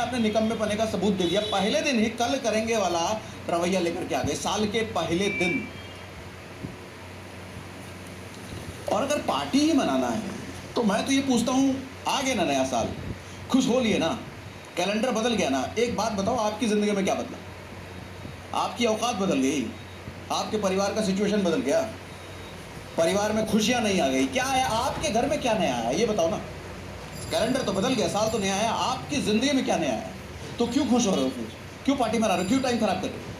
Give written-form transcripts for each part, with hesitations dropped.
आपने निकम्मेपने का सबूत दे दिया। पहले दिन ही कल करेंगे वाला रवैया लेकर के आ गए, साल के पहले दिन। और अगर पार्टी ही मनाना है तो मैं तो ये पूछता हूँ, आ गया ना नया साल, खुश हो लिए ना, कैलेंडर बदल गया ना। एक बात बताओ, आपकी ज़िंदगी में क्या बदला? आपकी औकात बदल गई, आपके परिवार का सिचुएशन बदल गया, परिवार में खुशियाँ नहीं आ गई, क्या आया आपके घर में? क्या नया आया ये बताओ ना। कैलेंडर तो बदल गया, साल तो नया आया, आपकी ज़िंदगी में क्या नया आया? तो क्यों खुश हो रहे हो फिर? क्यों पार्टी मना रहे हो? क्यों टाइम खराब कर रहे हो?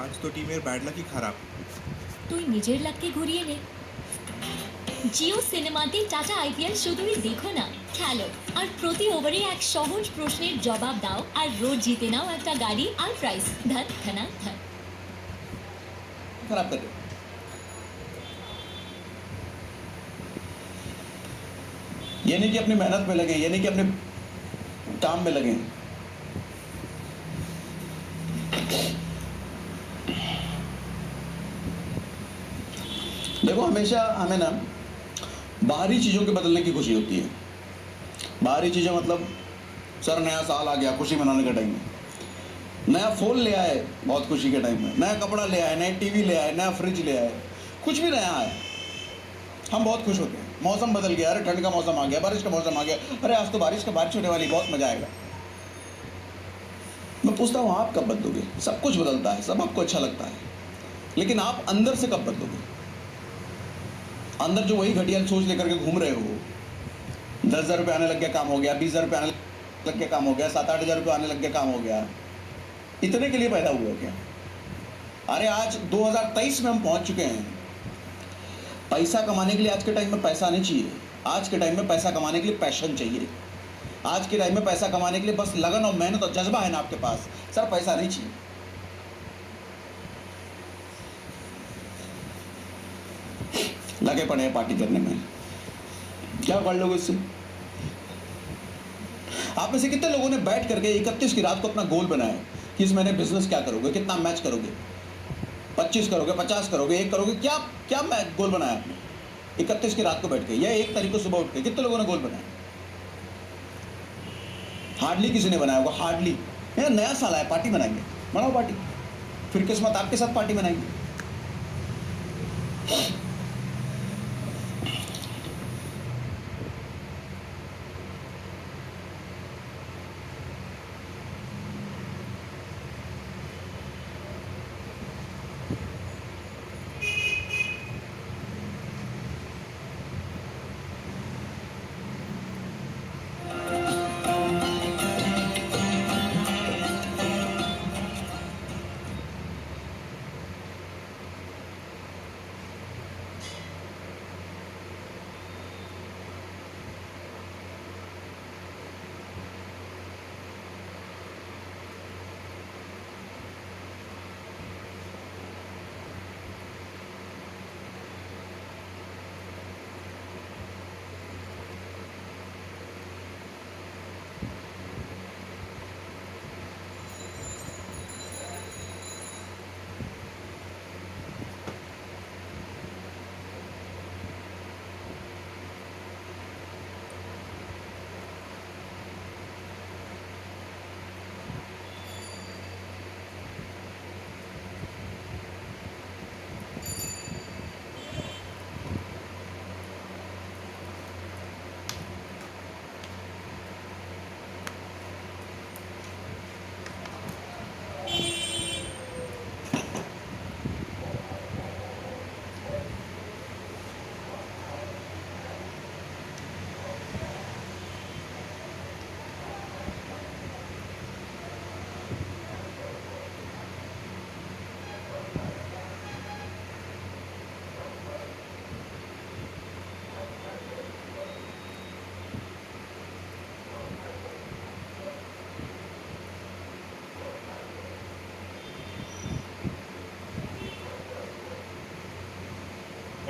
আজ তো টিমের ব্যাড লাকই খারাপ। তুই নিজের লাককে ঘুরিয়ে নে। জিও সিনেমাতে টাটা আইপিএল শুধুই দেখো না, খেলো। আর প্রতি ওভারে এক সহজ প্রশ্নের জবাব দাও, আর রোজ জিতে নাও একটা গাড়ি আর প্রাইজ। ধন ধনা ধন। खराब कर रहे हो? ये नहीं कि अपनी मेहनत में लगे, ये नहीं कि अपने काम में लगे। देखो, हमेशा हमें ना बाहरी चीज़ों के बदलने की खुशी होती है। बाहरी चीज़ें मतलब, सर नया साल आ गया, खुशी मनाने का टाइम है। नया फ़ोन ले आए, बहुत खुशी के टाइम में। नया कपड़ा ले आए, नए टीवी ले आए, नया फ्रिज ले आए, कुछ भी नया आए, हम बहुत खुश होते हैं। मौसम बदल गया, अरे ठंड का मौसम आ गया, बारिश का मौसम आ गया, अरे आज तो बारिश होने वाली, बहुत मज़ा आएगा। मैं पूछता हूँ, आप कब बदलोगे? सब कुछ बदलता है, सब आपको अच्छा लगता है, लेकिन आप अंदर से कब बदलोगे? अंदर जो वही घटिया सोच लेकर के घूम रहे हो, 10,000 रुपये आने लग गया, काम हो गया, 20,000 रुपये आने लग गया, काम हो गया, 7-8 हज़ार रुपये आने लग गया, काम हो गया, इतने के लिए पैदा हुए हो क्या? अरे आज 2023 में हम पहुंच चुके हैं। पैसा कमाने के लिए आज के टाइम में पैसा नहीं चाहिए, आज के टाइम में पैसा कमाने के लिए पैशन चाहिए। आज के टाइम में पैसा कमाने के लिए बस लगन और मेहनत और जज्बा है ना आपके पास, सर पैसा नहीं चाहिए। लगे पड़े हैं पार्टी करने में, क्या कर लोगे इससे? आप में से कितने लोगों ने बैठ करके 31 की रात को अपना गोल बनाया कि इस महीने बिजनेस क्या करोगे, कितना मैच करोगे, 25 करोगे, 50 करोगे, 1 करोगे, क्या क्या मैच गोल बनाया आपने 31 की रात को बैठ के, या 1 तारीख को सुबह उठ के? कितने लोगों ने गोल बनाया? हार्डली किसी ने बनाया होगा, हार्डली। नया साल आया, पार्टी मनाएंगे, मनाओ पार्टी, फिर किस्मत आपके साथ पार्टी मनाएंगे।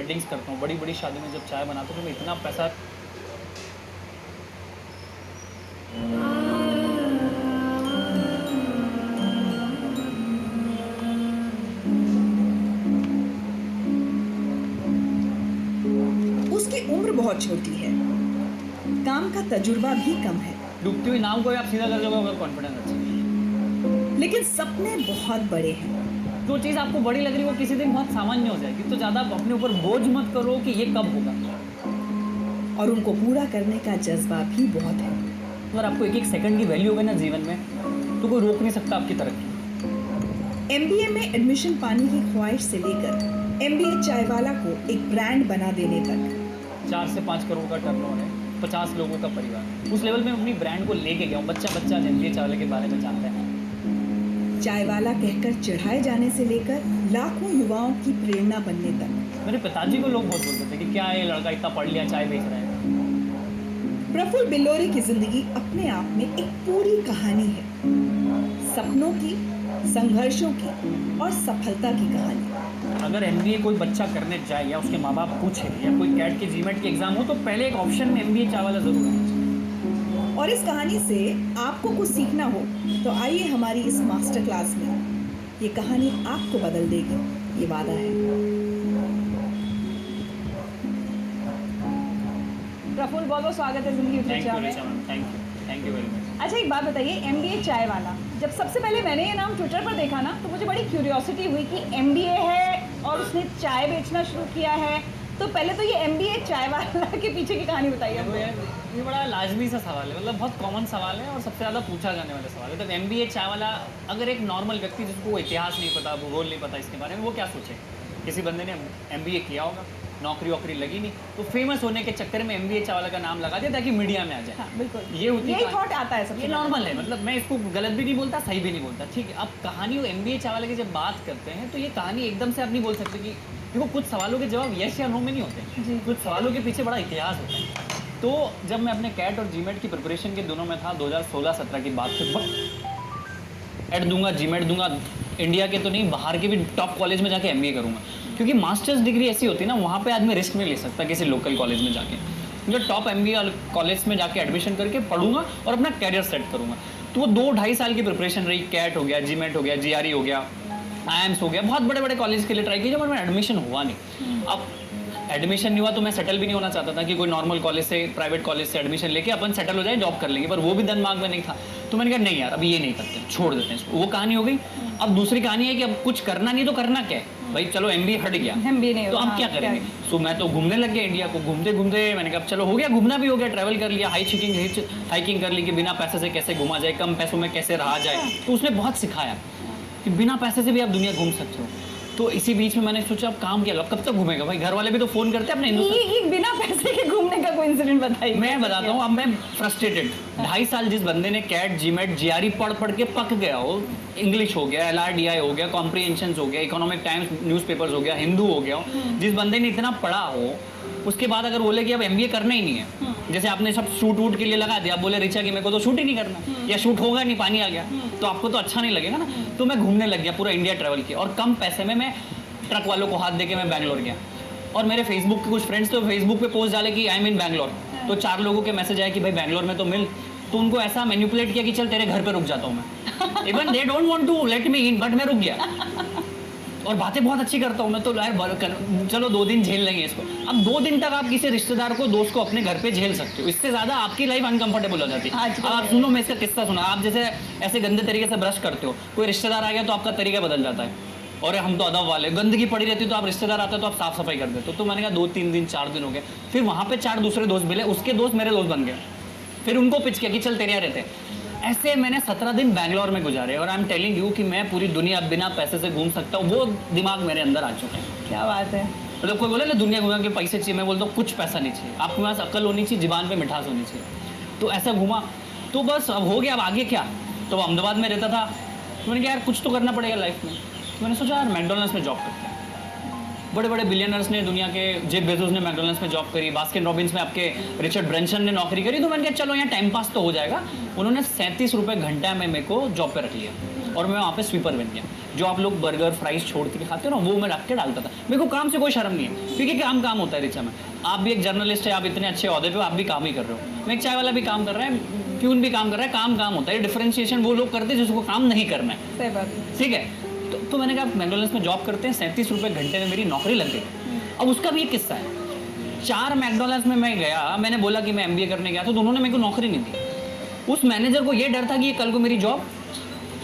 वेडिंग्स करता हूँ, बड़ी बड़ी शादी में जब चाय बनाता हूँ तो मैं इतना पैसा उसकी उम्र बहुत छोटी है, काम का तजुर्बा भी कम है, डूबती हुई नाव को भी आप सीधा कर दोगे अगर कॉन्फिडेंस अच्छा है। लेकिन सपने बहुत बड़े हैं। जो चीज़ आपको बड़ी लग रही है वो किसी दिन बहुत सामान्य हो जाएगी, तो ज़्यादा अपने ऊपर बोझ मत करो कि ये कब होगा। और उनको पूरा करने का जज्बा भी बहुत है। अगर आपको एक एक सेकंड की वैल्यू होगा ना जीवन में, तो कोई रोक नहीं सकता आपकी तरक्की। MBA में एडमिशन पाने की ख्वाहिश से लेकर MBA चाय वाला को एक ब्रांड बना देने तक 4 से 5 करोड़ का टर्नओवर है, 50 लोगों का परिवार है। उस लेवल में अपनी ब्रांड को लेके गया हूँ। बच्चा बच्चा MBA चावले के बारे में जानता है। चाय वाला कहकर चढ़ाए जाने से लेकर लाखों युवाओं की प्रेरणा बनने तक। मेरे पिताजी को लोग बहुत बोलते थे कि क्या ये लड़का इतना पढ़ लिया चाय बेच रहा है। प्रफुल्ल बिल्लोरे की जिंदगी अपने आप में एक पूरी कहानी है, सपनों की, संघर्षों की और सफलता की कहानी। अगर MBA कोई बच्चा करने जाए या उसके माँ बाप पूछे या कोई कैट के जीमेट के एग्जाम हो, तो पहले एक ऑप्शन में MBA चाय वाला जरूर है। और इस कहानी से आपको कुछ सीखना हो तो आइए हमारी इस मास्टर क्लास में। ये कहानी आपको बदल देगी, ये वादा है। प्रफुल्ल, बहुत बहुत स्वागत है जिंदगी थैंक उतरचा यू में। Richa ma'am, thank you very much. अच्छा, एक बात बताइए, MBA चाय वाला, जब सबसे पहले मैंने ये नाम ट्विटर पर देखा ना, तो मुझे बड़ी क्यूरियोसिटी हुई कि MBA है और उसने चाय बेचना शुरू किया है। तो पहले तो ये MBA चाय वाला के पीछे की कहानी बताइए तो हमको। ये बड़ा लाजमी सा सवाल है, मतलब बहुत कॉमन सवाल है और सबसे ज़्यादा पूछा जाने वाला सवाल है। तो MBA चाय वाला, अगर एक नॉर्मल व्यक्ति जिसको इतिहास नहीं पता, भूगोल नहीं पता इसके बारे में, वो क्या सोचे? किसी बंदे ने MBA किया होगा, नौकरी वोकरी लगी नहीं, तो फेमस होने के चक्कर में MBA चाय वाला का नाम लगा दिया ताकि मीडिया में आ जाए। हाँ, बिल्कुल ये होती यही कहानी। थॉट आता है सबसे ये नॉर्मल है, मतलब मैं इसको गलत भी नहीं बोलता, सही भी नहीं बोलता, ठीक है। अब कहानी MBA चाय वाले की जब बात करते हैं तो ये कहानी एकदम से आप नहीं बोल सकते कि देखो, कुछ सवालों के जवाब यस या नो में नहीं होते जी। कुछ सवालों के पीछे बड़ा इतिहास होता है। तो जब मैं अपने कैट और जीमेट की प्रिपरेशन के दोनों में था, 2016-17 की बात है, एड दूंगा, जीमेट दूंगा, इंडिया के तो नहीं बाहर के भी टॉप कॉलेज में जाके MBA करूंगा, क्योंकि मास्टर्स डिग्री ऐसी होती है ना, वहाँ पे आदमी रिस्क नहीं ले सकता किसी लोकल कॉलेज में जाके। जो टॉप MBA कॉलेज में जाके एडमिशन करके पढ़ूंगा और अपना कैरियर सेट करूंगा। तो वो 2-2.5 साल की प्रिपरेशन रही। कैट हो गया, जीमेट हो गया, GRE हो गया, IIMS हो गया, बहुत बड़े बड़े कॉलेज के लिए ट्राई किया, पर एडमिशन हुआ नहीं। अब एडमिशन नहीं हुआ तो मैं सेटल भी नहीं होना चाहता था कि कोई नॉर्मल कॉलेज से, प्राइवेट कॉलेज से एडमिशन लेके अपन सेटल हो जाए, जॉब कर लेंगे, पर वो भी दिमाग में नहीं था। तो मैंने कहा नहीं यार, अभी ये नहीं करते, छोड़ देते हैं इसको। वो कहानी हो गई। अब दूसरी कहानी है कि अब कुछ करना नहीं तो करना क्या है भाई, चलो MBA हट गया, MBA नहीं तो होगा, हम क्या हाँ, करेंगे। सो मैं तो घूमने लग गया इंडिया को, घूमते घूमते मैंने कहा चलो हो गया, घूमना भी हो गया, ट्रैवल कर लिया, हाइकिंग कर ली कि बिना पैसे से कैसे घूमा जाए, कम पैसों में कैसे रहा जाए। तो उसने बहुत सिखाया कि बिना पैसे से भी आप दुनिया घूम सकते हो। तो इसी बीच में मैंने सोचा अब काम क्या, अब कब तक घूमेगा भाई, घर वाले भी तो फोन करते हैं अपने हिंदुस्तान। ये बिना पैसे के घूमने का कोई इंसिडेंट बताइए। मैं बताता हूँ, अब मैं फ्रस्ट्रेटेड, 2.5 साल जिस बंदे ने कैट, जीमेट, GRE पढ़ के पक गया हो, इंग्लिश हो गया, LRDI हो गया, कॉम्प्रीहेंशन हो गया, इकोनॉमिक टाइम्स न्यूज़पेपर्स हो गया, हिंदू हो गया, जिस बंदे ने इतना पढ़ा हो, उसके बाद अगर बोले कि अब MBA करना ही नहीं है, जैसे आपने सब शूट वूट के लिए लगा दिया, आप बोले रिचा कि मेरे को तो शूट ही नहीं करना, या शूट होगा नहीं, पानी आ गया, तो आपको तो अच्छा नहीं लगेगा ना। तो मैं घूमने लग गया, पूरा इंडिया ट्रैवल किया, और कम पैसे में मैं ट्रक वालों को हाथ देके मैं बैंगलोर गया। और मेरे फेसबुक के कुछ फ्रेंड्स तो फेसबुक पे पोस्ट डाले कि आई एम इन बैंगलोर, तो 4 लोगों के मैसेज आए कि भाई बैंगलोर में तो मिल। तो उनको ऐसा मैनिपुलेट किया कि चल तेरे घर पे रुक जाता हूँ मैं। Even they don't want to let me in, but मैं रुक गया। और बातें बहुत अच्छी करता हूँ मैं, तो यार चलो 2 दिन झेल लेंगे इसको। अब 2 दिन तक आप किसी रिश्तेदार को, दोस्त को अपने घर पे झेल सकते हो, इससे ज्यादा आपकी लाइफ अनकंफर्टेबल हो जाती है। अब आप सुनो, मैं इसका किस्सा सुना। आप जैसे ऐसे गंदे तरीके से ब्रश करते हो, कोई रिश्तेदार आ गया तो आपका तरीका बदल जाता है, और हम तो अदब वाले, गंदगी पड़ी रहती तो आप रिश्तेदार आता तो आप साफ सफाई कर देते। तो मैंने कहा 2-3 दिन 4 दिन हो गए, फिर वहाँ पे 4 दूसरे दोस्त मिले, उसके दोस्त मेरे दोस्त बन गए, फिर उनको पिच किया कि चल तेरे यहाँ रहते। ऐसे मैंने 17 दिन बैंगलोर में गुजारे, और आई एम टेलिंग यू कि मैं पूरी दुनिया बिना पैसे से घूम सकता हूँ, वो दिमाग मेरे अंदर आ चुका है। क्या बात है। मतलब कोई बोले ना दुनिया घूमने के पैसे चाहिए, मैं बोलता हूँ कुछ पैसा नहीं चाहिए, आपके पास अक्ल होनी चाहिए, जुबान पे मिठास होनी चाहिए। तो ऐसा घूमा, तो बस अब हो गया, अब आगे क्या। तो अहमदाबाद में रहता था, तो मैंने कहा यार कुछ तो करना पड़ेगा लाइफ में। तो मैंने सोचा यार मैकडोनल्ड्स में जॉब करते हैं। बड़े बड़े बिलियनर्स ने, दुनिया के जेफ बेजोस ने मैकडोनल्ड्स में जॉब करी, बास्किन रॉबिन्स में आपके रिचर्ड ब्रेंसन ने नौकरी करी। तो मैंने कहा चलो यहाँ टाइम पास तो हो जाएगा। उन्होंने 37 रुपये घंटा में मेरे को जॉब पे रख लिया। और मैं वहाँ पे स्वीपर बन गया। जो आप लोग बर्गर फ्राइज छोड़ के खाते हो ना, वो मैं रख के डालता था। मेरे को काम से कोई शर्म नहीं है, क्योंकि काम होता है ऋचा में। आप भी एक जर्नलिस्ट है, आप इतने अच्छे ओहदे पे, आप भी काम ही कर रहे हो। मैं एक चाय वाला भी काम कर रहा है, प्यून भी काम कर रहा है, काम होता है। डिफरेंशिएशन वो लोग करते हैं जिसको काम नहीं करना है, सही बात है। ठीक है। तो मैंने कहा मैकडोनल्ड्स में जॉब करते हैं, 37 रुपये घंटे में मेरी नौकरी लग गई। अब उसका भी एक किस्सा है। 4 मैकडोनल्ड्स में मैं गया, मैंने बोला कि मैं MBA करने गया, तो उन्होंने मेरे को नौकरी नहीं दी। उस मैनेजर को ये डर था कि ये कल को मेरी जॉब,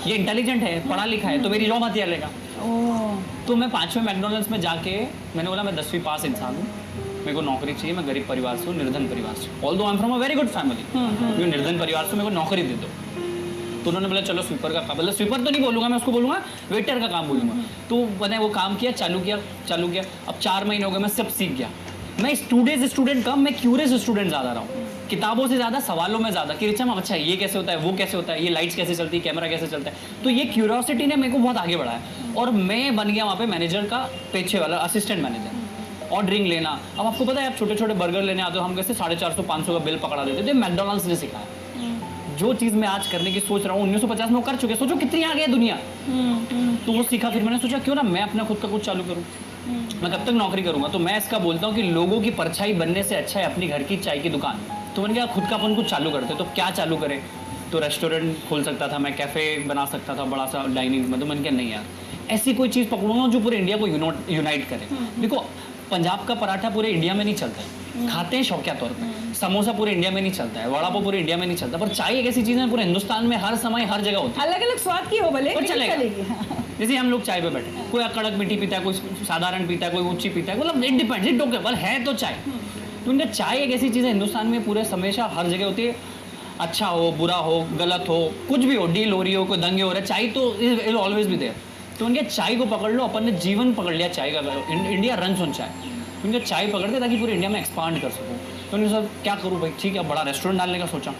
ये इंटेलिजेंट है, पढ़ा लिखा है, तो मेरी जॉब हथिया लेगा। तो मैं 5वें मैकडोनल्ड्स में जाके मैंने बोला मैं 10वीं पास इंसान हूँ, मेरे को नौकरी चाहिए, मैं गरीब परिवार से हूँ, निर्धन परिवार से, although I am from a very good family, निर्धन परिवार से, मेरे को नौकरी दे दो। तो उन्होंने बोला चलो स्वीपर का काम, मतलब स्वीपर तो नहीं बोलूँगा मैं, उसको बोलूँगा वेटर का काम बोलूँगा। तो मैंने वो काम किया, चालू किया। अब 4 महीने हो गए, मैं सब सीख गया। मैं स्टूडेंट कम, मैं क्यूरियस स्टूडेंट ज़्यादा रहा हूँ, किताबों से ज़्यादा सवालों में ज़्यादा, कि रिचा मैम अच्छा ये कैसे होता है, वो कैसे होता है, ये लाइट्स कैसे चलती है, कैमरा कैसे चलता है। तो ये क्यूरियोसिटी ने मेरे को बहुत आगे बढ़ाया और मैं बन गया वहाँ पे मैनेजर का पीछे वाला, असिस्टेंट मैनेजर। ऑर्डरिंग लेना, अब आपको पता है आप छोटे छोटे बर्गर लेने आते हो, हम कैसे 450-500 का बिल पकड़ा देते थे, मैकडोनल्ड्स ने सिखाया। जो चीज़ मैं आज करने की सोच रहा हूँ 1950 में वो कर चुके, सोचो कितनी आगे है दुनिया। तो वो सीखा, फिर मैंने सोचा क्यों ना मैं अपना खुद का कुछ चालू करूँ। मैं कब तक नौकरी करूँगा, तो मैं इसका बोलता हूँ कि लोगों की परछाई बनने से अच्छा है अपनी घर की चाय की दुकान। तो मैंने कहा खुद का अपन कुछ चालू करते, तो क्या चालू करें। तो रेस्टोरेंट खोल सकता था मैं, कैफ़े बना सकता था, बड़ा सा डाइनिंग, मतलब मैंने कहा नहीं यार, ऐसी कोई चीज़ पकड़ूंगा जो पूरे इंडिया को यूनाइट करे। देखो पंजाब का पराठा पूरे इंडिया में नहीं चलता है, खाते हैं शौकिया तौर पे। समोसा पूरे इंडिया में नहीं चलता है, वड़ा पाव पूरे इंडिया में नहीं चलता, पर चाय एक ऐसी चीज़ है पूरे हिंदुस्तान में हर समय हर जगह होती है। अलग अलग स्वाद की हो भले, पर लेकिन चलेगा। चलेगी। हाँ। जैसे हम लोग चाय पे बैठे, कोई कड़क मीठी पीता है, कोई साधारण पीता है, कोई ऊंची पीता है, मतलब इट डिपेंड्स, इट ओके, बल है तो चाय। तो उनका चाय एक ऐसी चीज़ है हिंदुस्तान में पूरे हमेशा हर जगह होती है। अच्छा हो, बुरा हो, गलत हो, कुछ भी हो, डील हो रही हो, कोई दंगे हो रहे, चाय तो इट ऑलवेज भी देयर। तो उनके चाय को पकड़ लो, अपन ने जीवन पकड़ लिया चाय का, इंडिया रन्स ऑन चाय। उनका चाय पकड़ते ताकि पूरे इंडिया में एक्सपांड कर सकूँ। तो उन्होंने सर क्या करूँ भाई, ठीक है बड़ा रेस्टोरेंट डालने का सोचा।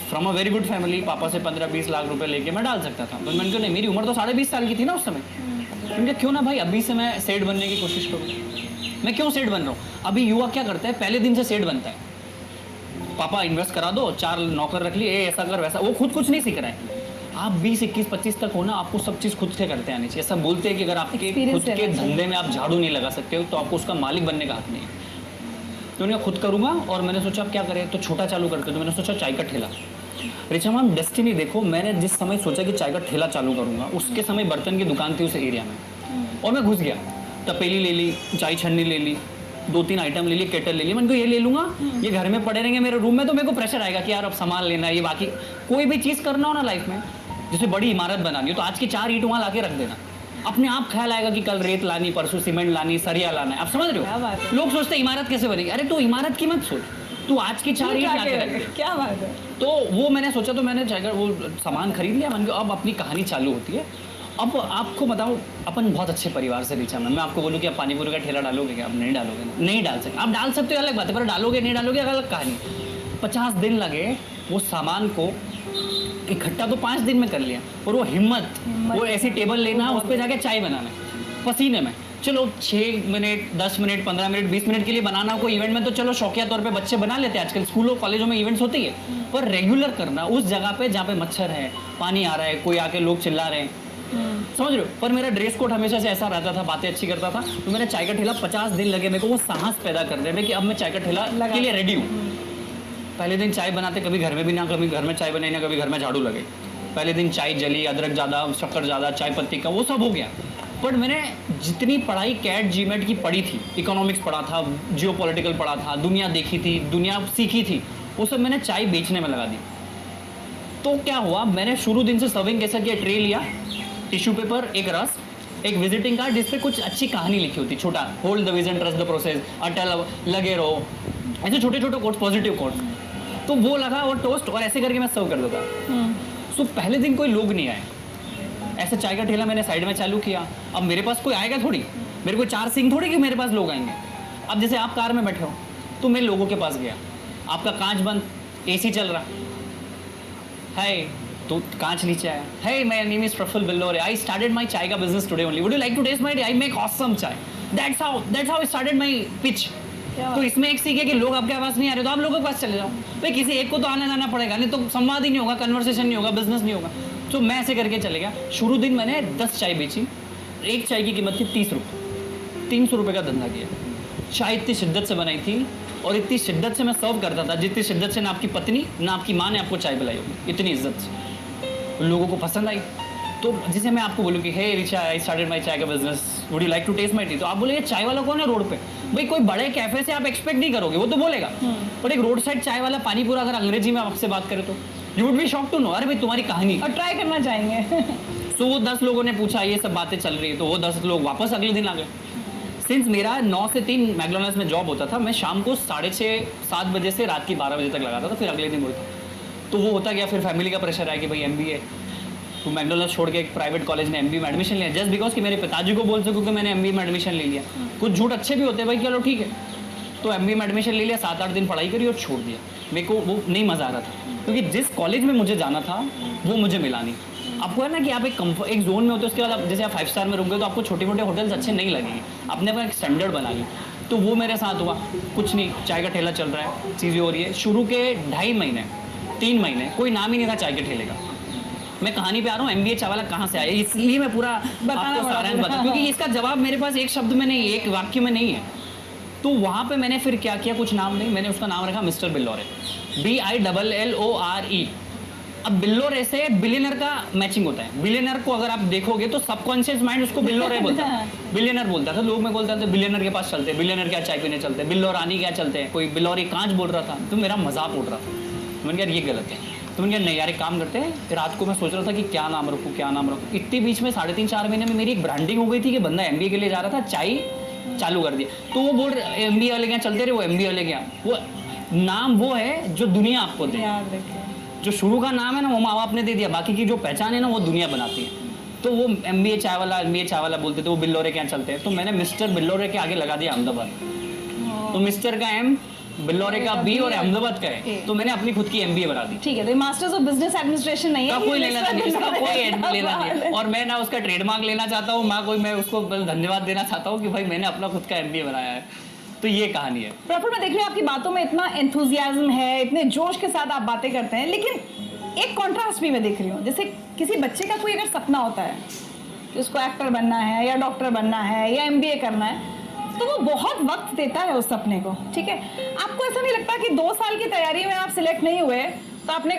From a very good family, पापा से 15-20 लाख रुपए लेके मैं डाल सकता था, पर मैंने कहा नहीं, मेरी उम्र तो 20.5 साल की थी ना उस समय। उनका क्यों ना भाई अभी से मैं सेठ बनने की कोशिश करूँ। मैं क्यों सेठ बन रहा हूँ, अभी युवा क्या करता है, पहले दिन से सेठ बनता है। पापा इन्वेस्ट करा दो, 4 नौकर रख लिए, ऐसा कर वैसा, वो खुद कुछ नहीं सीख रहा है। आप 20, 21, 25 तक हो ना, आपको सब चीज़ खुद से करते आनी चाहिए। ऐसा बोलते हैं कि अगर आपके खुद के धंधे में आप झाड़ू नहीं लगा सकते हो तो आपको उसका मालिक बनने का हक नहीं है। तो उन्हें खुद करूँगा, और मैंने सोचा अब क्या करें, तो छोटा चालू करते। तो मैंने सोचा चाय का ठेला। रिचा मैम डेस्टिनी देखो, मैंने जिस समय सोचा कि चाय का ठेला चालू करूँगा, उसके समय बर्तन की दुकान थी उस एरिया में, और मैं घुस गया। तपेली ले ली, चाय छन्नी ले ली, 2-3 आइटम ले लिए, केटल ले ली। मैंने कहा ये ले लूँगा, ये घर में पड़े रहेंगे मेरे रूम में, तो मेरे को प्रेशर आएगा कि यार अब सामान लेना है, ये बाकी कोई भी चीज़ करना हो ना लाइफ में, जैसे बड़ी इमारत बनानी हो तो आज की 4 ईंट वहाँ ला के रख देना, अपने आप ख्याल आएगा कि कल रेत लानी, परसों सीमेंट लानी, सरिया लाना है। आप समझ रहे हो, लोग सोचते हैं इमारत कैसे बनेगी, अरे तो इमारत की मत सोच, तू आज की 4 ईंट ला के रख दे। क्या बात है। तो वो मैंने सोचा, तो मैंने चाय का वो सामान खरीद लिया। मैंने कहा अब अपनी कहानी चालू होती है। अब आपको बताऊँ, अपन बहुत अच्छे परिवार से रिचा मैं आपको बोलूँ कि आप पानीपुरी का ठेला डालोगे क्या, आप नहीं डालोगे ना, नहीं डाल सकते। आप डाल सकते हो अलग बात है, पर डालोगे नहीं डालोगे अलग कहानी। 50 दिन लगे वो सामान को इकट्ठा, तो 5 दिन में कर लिया। और वो हिम्मत, वो ऐसी टेबल लेना, उस पर जाके चाय बनाना पसीने में। चलो 6 मिनट, 10 मिनट, 15 मिनट, 20 मिनट के लिए बनाना कोई इवेंट में, तो चलो शौकिया तौर पे बच्चे बना लेते हैं, आजकल स्कूलों कॉलेजों में इवेंट्स होती है। पर रेगुलर करना उस जगह पे जहाँ पे मच्छर है, पानी आ रहा है, कोई आके लोग चिल्ला रहे हैं, समझ रहे हो। पर मेरा ड्रेस कोड हमेशा से ऐसा रहता था, बातें अच्छी करता था। तो मेरा चाय का ठेला 50 दिन लगे मेरे को वो साहस पैदा करने में कि अब मैं चाय का ठेला के लिए रेडी हूँ। पहले दिन चाय बनाते, कभी घर में भी ना, कभी घर में चाय बनाई ना, कभी घर में झाड़ू लगे। पहले दिन चाय जली, अदरक ज़्यादा, शक्कर ज़्यादा, चाय पत्ती का, वो सब हो गया। बट मैंने जितनी पढ़ाई कैट जीमेट की पढ़ी थी, इकोनॉमिक्स पढ़ा था, जियोपॉलिटिकल पढ़ा था, दुनिया देखी थी, दुनिया सीखी थी, वो सब मैंने चाय बेचने में लगा दी। तो क्या हुआ, मैंने शुरू दिन से सर्विंग कैसा किया, ट्रे लिया, टिश्यू पेपर, एक रस, एक विजिटिंग कार्ड जिस पे कुछ अच्छी कहानी लिखी होती, छोटा, hold the vision, trust the process, अटल, लगे रहो, ऐसे छोटे छोटे कोट्स, पॉजिटिव कोट्स। तो वो लगा, और टोस्ट, और ऐसे करके मैं सर्व कर देता। सो पहले दिन कोई लोग नहीं आए, ऐसे चाय का ठेला मैंने साइड में चालू किया। अब मेरे पास कोई आएगा थोड़ी, मेरे को 4 सिंह थोड़ी कि मेरे पास लोग आएंगे। अब जैसे आप कार में बैठे हो, तो मैं लोगों के पास गया, आपका कांच बंद, AC चल रहा है, तो कांच नीचे आया, hey my name is Praful Billore, I started my चाय का business today only, would you like to taste my tea, I make awesome चाय, that's how I started my pitch। क्या तो इसमें एक सीख है कि लोग आपके पास नहीं आ रहे तो आप लोगों के पास चले जाओ। भाई किसी एक को तो आना जाना पड़ेगा, नहीं तो संवाद ही नहीं होगा, कन्वर्सेशन नहीं होगा, बिजनेस नहीं होगा। तो मैं ऐसे करके चले गया। शुरू दिन मैंने 10 चाय बेची, एक चाय की कीमत थी 30 रुपये, 300 रुपये का धंधा किया। चाय इतनी शिद्दत से बनाई थी और इतनी शिद्दत से मैं सर्व करता था जितनी शिद्दत से ना आपकी पत्नी ना आपकी माँ ने आपको चाय पिलाई होगी, इतनी इज्जत से। लोगों को पसंद आई। तो जिसे मैं आपको बोलूँ कि हे रिचा, आई स्टार्टेड माई चाय का business, would you like to taste my tea? तो आप बोले ये चाय वाला कौन है रोड पे? भाई कोई बड़े कैफे से आप एक्सपेक्ट नहीं करोगे, वो तो बोलेगा। पर एक रोड साइड चाय वाला पानीपुरा अगर अंग्रेजी में आपसे बात करे तो you would be shock to know, अरे भाई तुम्हारी कहानी। और ट्राई करना चाहेंगे। तो वो 10 लोगों ने पूछा ये सब बातें चल रही है, तो वो 10 लोग वापस अगले दिन आ गए। सिंस मेरा 9 से 3 मैकडोनल्ड्स में जॉब होता था, मैं शाम को 6:30-7 बजे से रात की 12 बजे तक लगाता था, फिर अगले दिन बोलता। तो वो होता गया, फिर फैमिली का प्रेशर आया कि भाई MBA, तो मैकडोनल्ड्स छोड़ के एक प्राइवेट कॉलेज में MBA में एडमिशन लिया, जस्ट बिकॉज कि मेरे पिताजी को बोल सकूँ कि मैंने MBA में एडमिशन ले लिया। कुछ झूठ अच्छे भी होते हैं भाई, चलो ठीक है। तो MBA में एडमिशन ले लिया, 7-8 दिन पढ़ाई करी और छोड़ दिया। मेरे को वो नहीं मज़ा आ रहा था, क्योंकि जिस कॉलेज में मुझे जाना था वो मुझे मिला नहीं। आपको है ना कि आप एक जोन में होते हो, उसके बाद आप जैसे आप 5 स्टार में रुक गए तो आपको छोटे मोटे होटल्स अच्छे नहीं लगेंगे, आपने अपना एक स्टैंडर्ड बना लिया। तो वो मेरे साथ हुआ। कुछ नहीं, चाय का ठेला चल रहा है, चीज़ें हो रही है। शुरू के 2.5 महीने 3 महीने कोई नाम ही नहीं था चाय के ठेले का। मैं कहानी पे आ रहा हूँ, MBA चाय वाला कहाँ से आया, इसलिए मैं पूरा आपको सारांश बता, क्योंकि इसका जवाब मेरे पास एक शब्द में नहीं है, एक वाक्य में नहीं है। तो वहाँ पे मैंने फिर क्या किया, कुछ नाम नहीं, मैंने उसका नाम रखा मिस्टर बिल्लोरे, BILLORE। अब बिल्लोरे से बिलियनर का मैचिंग होता है। बिलियनर को अगर आप देखोगे तो सबकॉन्शियस माइंड उसको बिल्लोरे बोलता है, बिलियनर बोलता था। लोग मैं बोलता था बिलियनर के पास चलते हैं, बिलियनर क्या चाय पीने चलते हैं, बिल्लोरानी क्या चलते हैं, कोई बिल्लोरी कांच बोल रहा था, तो मेरा मजाक उड़ रहा था। मैंने कहा ये गलत है। तो मैंने कहा नहीं यार, एक काम करते हैं। रात को मैं सोच रहा था कि क्या नाम रखूँ, क्या नाम रखूँ। इतने बीच में 3.5-4 महीने में मेरी एक ब्रांडिंग हो गई थी कि बंदा MBA के लिए जा रहा था, चाय चालू कर दिया। तो वो बोल रहे MBA वाले क्या चलते रहे, वो MBA वाले क्या। वो नाम वो है जो दुनिया आपको दे, याद रखिए। जो शुरू का नाम है ना वो माँ बाप ने दे दिया, बाकी की जो पहचान है ना वो दुनिया बनाती है। तो वो MBA चाय वाला बोलते थे, वो बिल्लोरे क्या चलते हैं। तो मैंने मिस्टर बिल्लोरे के आगे लगा दिया अहमदाबाद। तो मिस्टर का M, बिल्लोरे का B और अहमदाबाद का है। तो मैंने अपनी खुद की MBA बना दी। ठीक है, तो मास्टर्स ऑफ बिजनेस एडमिनिस्ट्रेशन नहीं है, का कोई लेना नहीं, इसका कोई लेना नहीं। और मैं ना उसका ट्रेडमार्क लेना चाहता हूँ, मैं उसको धन्यवाद देना चाहता हूँ कि भाई मैंने अपना खुद का MBA बनाया है। तो ये कहानी है। प्रफुल्ल, मैं देख रही हूँ आपकी बातों में इतना एंथुजियाज्म है, इतने जोश के साथ आप बातें करते हैं, लेकिन एक कॉन्ट्रास्ट भी मैं देख रही हूँ। जैसे किसी बच्चे का कोई अगर सपना होता है कि उसको एक्टर बनना है या डॉक्टर बनना है या MBA करना है, तो वो बहुत वक्त देता है उस सपने को, ठीक है। आपको ऐसा नहीं लगता कि 2 साल की तैयारी में आप सिलेक्ट नहीं हुए तो आपने